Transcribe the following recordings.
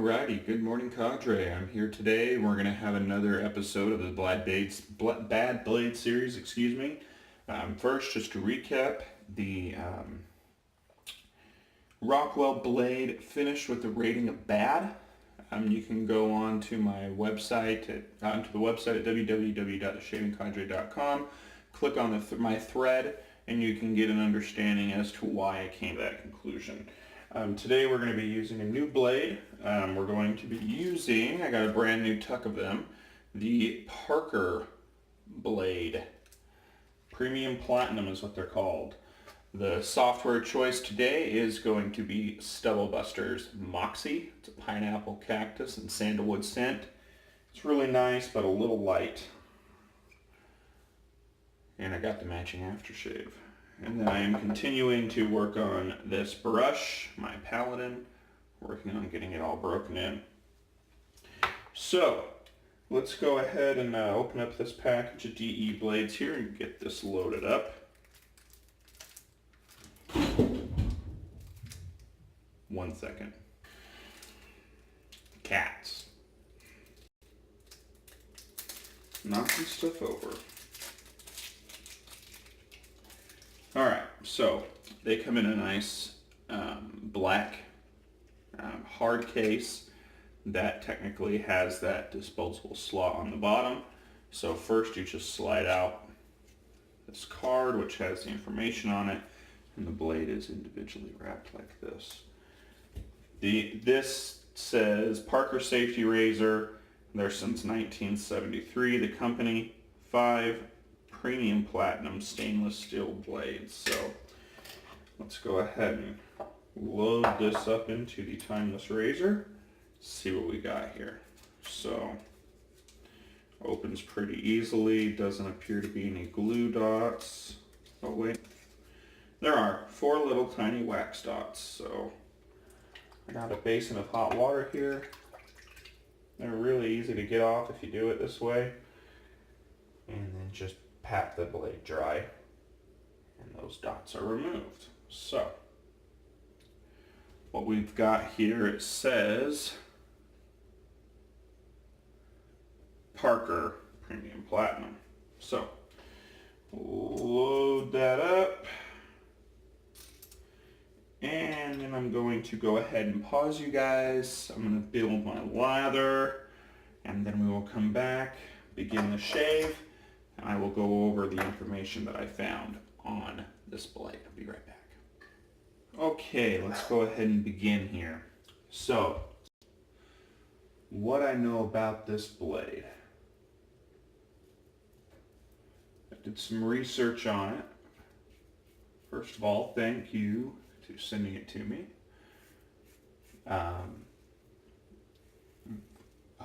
Alrighty, good morning, Cadre. I'm here today. We're going to have another episode of the Bad Blade series, excuse me. First, just to recap, the Rockwell blade finished with the rating of bad. You can go on to my website, onto the website at www.theshavingcadre.com, click on my thread, and you can get an understanding as to why I came to that conclusion. Today we're going to be using a new blade. We're going to be using, I got a brand new tuck of them, the Parker blade. Premium Platinum is what they're called. The software choice today is going to be Stubble Buster Moxie. It's a pineapple, cactus, and sandalwood scent. It's really nice, but a little light. And I got the matching aftershave. And then I am continuing to work on this brush, my Paladin, working on getting it all broken in. So, let's go ahead and open up this package of DE blades here and get this loaded up. One second. Cats. Knocking stuff over. Alright, so they come in a nice black hard case that technically has that disposable slot on the bottom. So first you just slide out this card which has the information on it, and the blade is individually wrapped like this. This says Parker Safety Razor. They're since 1973. The company, 5 Premium Platinum stainless steel blades. So let's go ahead and load this up into the timeless razor. See what we got here. So opens pretty easily. Doesn't appear to be any glue dots. Oh wait, there are 4 little tiny wax dots. So I got a basin of hot water here. They're really easy to get off if you do it this way. And then just pat the blade dry, and those dots are removed. So what we've got here, it says Parker Premium Platinum. So load that up, and then I'm going to go ahead and pause you guys. I'm going to build my lather, and then we will come back, begin the shave, and I will go over the information that I found on this blade. I'll be right back. Okay, let's go ahead and begin here. So, what I know about this blade. I did some research on it. First of all, thank you to sending it to me.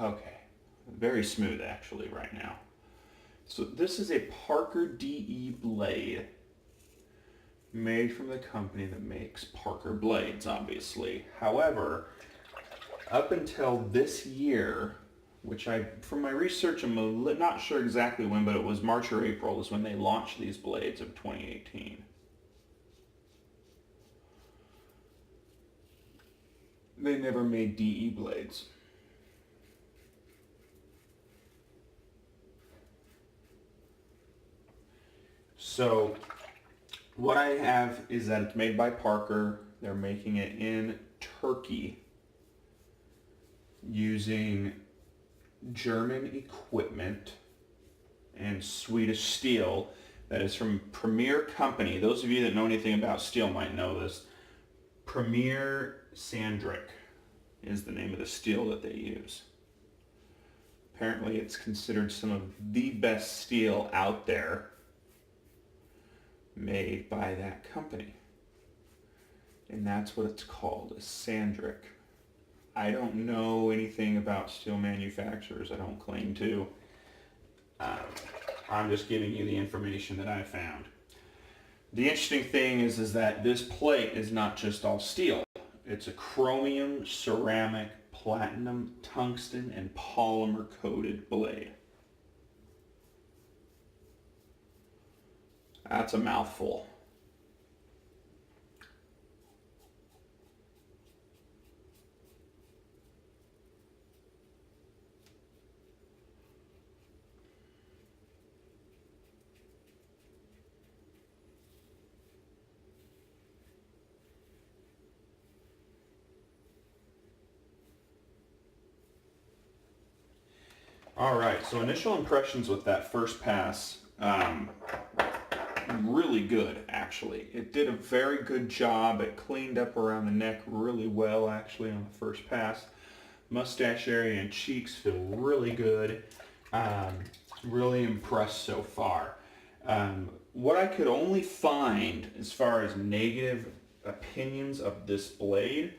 Okay, very smooth actually right now. So this is a Parker DE blade made from the company that makes Parker blades, obviously. However, up until this year, which from my research, I'm not sure exactly when, but it was March or April is when they launched these blades of 2018. They never made DE blades. So what I have is that it's made by Parker. They're making it in Turkey using German equipment and Swedish steel that is from Premier Company. Those of you that know anything about steel might know this. Premier Sandvik is the name of the steel that they use. Apparently it's considered some of the best steel out there made by that company. And that's what it's called, a Sandvik. I don't know anything about steel manufacturers. I don't claim to. I'm just giving you the information that I found. The interesting thing is that this plate is not just all steel. It's a chromium, ceramic, platinum, tungsten, and polymer coated blade. That's a mouthful. All right, so initial impressions with that first pass, really good actually. It did a very good job. It cleaned up around the neck really well actually on the first pass. Mustache area and cheeks feel really good. Really impressed so far. What I could only find as far as negative opinions of this blade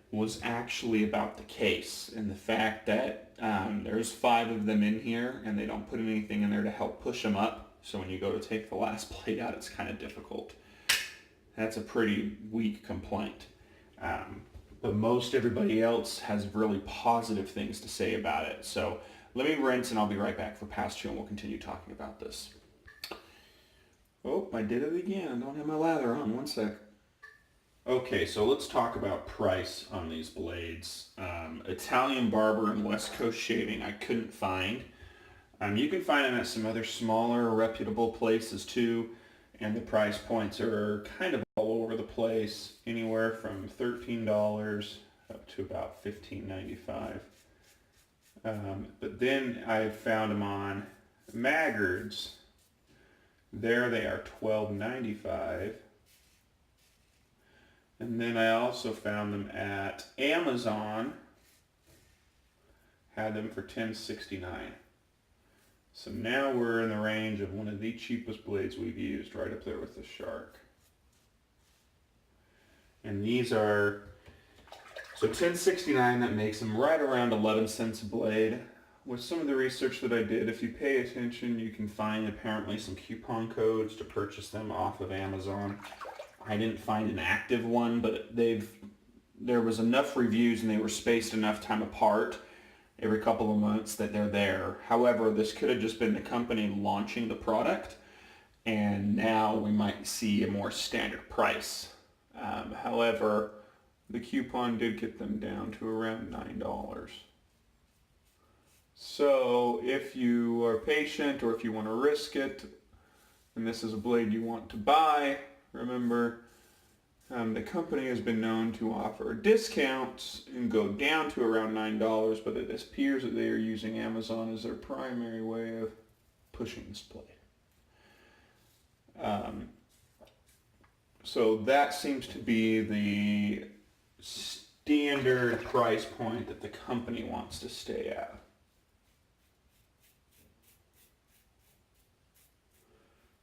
was actually about the case and the fact that there's 5 of them in here and they don't put anything in there to help push them up. So when you go to take the last blade out, it's kind of difficult. That's a pretty weak complaint. But most everybody else has really positive things to say about it. So let me rinse and I'll be right back for pass 2 and we'll continue talking about this. Oh, I did it again. I don't have my lather on. One sec. Okay, so let's talk about price on these blades. Italian Barber and West Coast Shaving I couldn't find. You can find them at some other smaller reputable places too, and the price points are kind of all over the place, anywhere from $13 up to about $15.95. But then I found them on Maggards. There they are $12.95. And then I also found them at Amazon, had them for $10.69. So now we're in the range of one of the cheapest blades we've used, right up there with the Shark. And these are, so $10.69, that makes them right around 11 cents a blade. With some of the research that I did, if you pay attention, you can find apparently some coupon codes to purchase them off of Amazon. I didn't find an active one, but there was enough reviews and they were spaced enough time apart every couple of months that they're there. However, this could have just been the company launching the product, and now we might see a more standard price. However, the coupon did get them down to around $9. So if you are patient or if you want to risk it, and this is a blade you want to buy, remember, the company has been known to offer discounts and go down to around $9, but it appears that they are using Amazon as their primary way of pushing this blade. So that seems to be the standard price point that the company wants to stay at.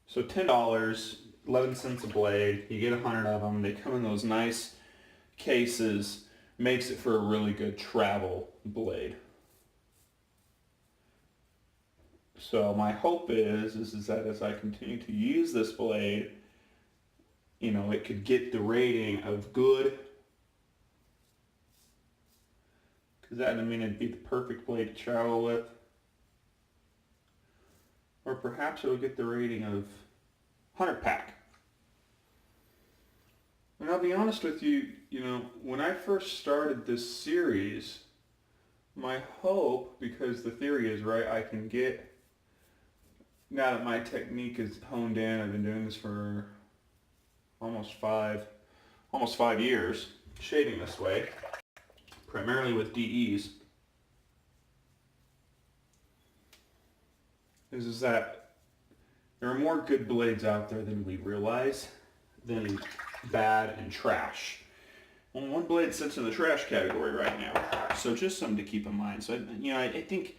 So $10, 11 cents a blade, you get 100 of them, they come in those nice cases, makes it for a really good travel blade. So my hope is that as I continue to use this blade, you know, it could get the rating of good, because that would mean it'd be the perfect blade to travel with. Or perhaps it'll get the rating of 100 pack. And I'll be honest with you, when I first started this series, my hope, because the theory is right, I can get, now that my technique is honed in, I've been doing this for almost five years, shaving this way, primarily with DEs, is that there are more good blades out there than we realize, than bad and trash. Well, one blade sits in the trash category right now, so just something to keep in mind. So, I think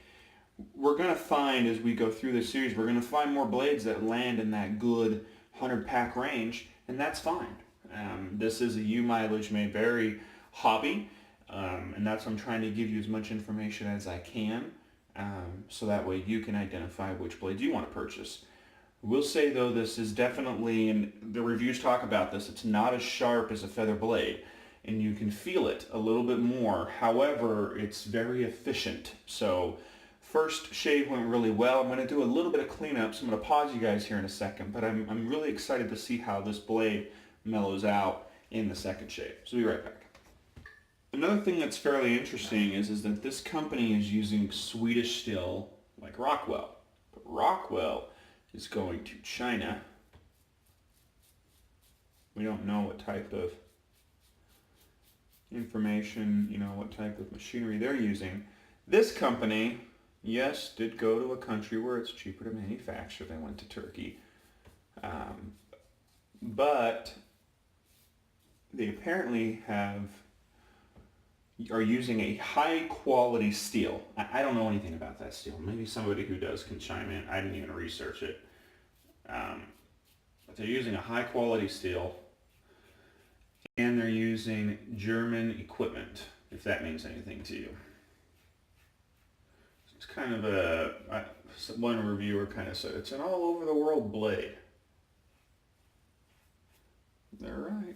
we're going to find, as we go through this series, we're going to find more blades that land in that good 100 pack range, and that's fine. This is a U mileage may vary hobby, and that's why I'm trying to give you as much information as I can, so that way you can identify which blades you want to purchase. We'll say though, this is definitely, and the reviews talk about this, it's not as sharp as a feather blade, and you can feel it a little bit more. However, it's very efficient. So first shave went really well. I'm going to do a little bit of cleanup, so I'm going to pause you guys here in a second, but I'm really excited to see how this blade mellows out in the second shave. So be right back. Another thing that's fairly interesting is that this company is using Swedish steel like Rockwell. But Rockwell is going to China. We don't know what type of information, what type of machinery they're using. This company yes, did go to a country where it's cheaper to manufacture. They went to Turkey. But they apparently are using a high quality steel. I don't know anything about that steel. Maybe somebody who does can chime in. I didn't even research it. But they're using a high quality steel, and they're using German equipment, if that means anything to you. It's kind of one reviewer kind of said, it's an all over the world blade. They're right.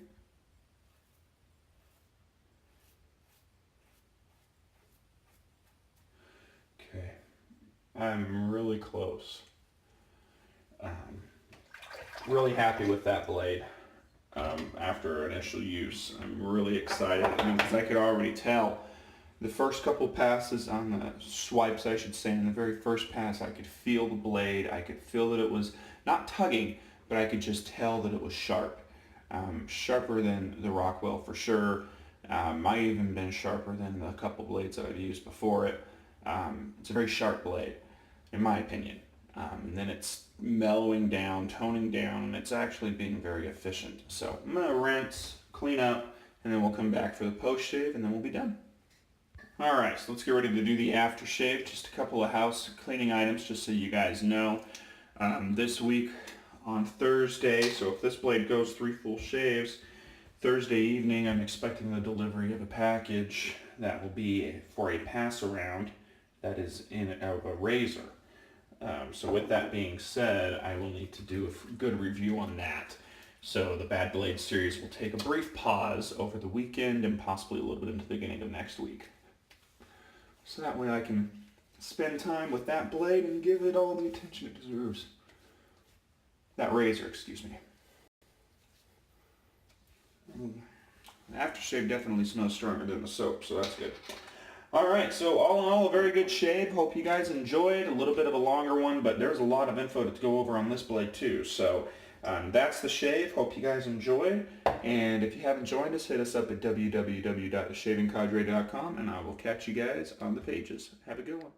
Okay, I'm really close. Really happy with that blade. After initial use, I'm really excited because I could already tell the first couple passes on the swipes, I should say, in the very first pass, I could feel the blade. I could feel that it was not tugging, but I could just tell that it was sharp. Sharper than the Rockwell for sure. Might even been sharper than the couple blades that I've used before it. It's a very sharp blade, in my opinion. And then it's mellowing down, toning down, and it's actually being very efficient. So I'm going to rinse, clean up, and then we'll come back for the post shave, and then we'll be done. Alright, so let's get ready to do the aftershave. Just a couple of house cleaning items, just so you guys know. This week on Thursday, so if this blade goes 3 full shaves, Thursday evening I'm expecting the delivery of a package that will be for a pass around that is in a razor. So with that being said, I will need to do a good review on that. So the Bad Blade series will take a brief pause over the weekend and possibly a little bit into the beginning of next week. So that way I can spend time with that blade and give it all the attention it deserves. That razor, excuse me. The aftershave definitely smells stronger than the soap, so that's good. Alright, so all in all, a very good shave. Hope you guys enjoyed. A little bit of a longer one, but there's a lot of info to go over on this blade too. So that's the shave. Hope you guys enjoyed. And if you haven't joined us, hit us up at www.theshavingcadre.com, and I will catch you guys on the pages. Have a good one.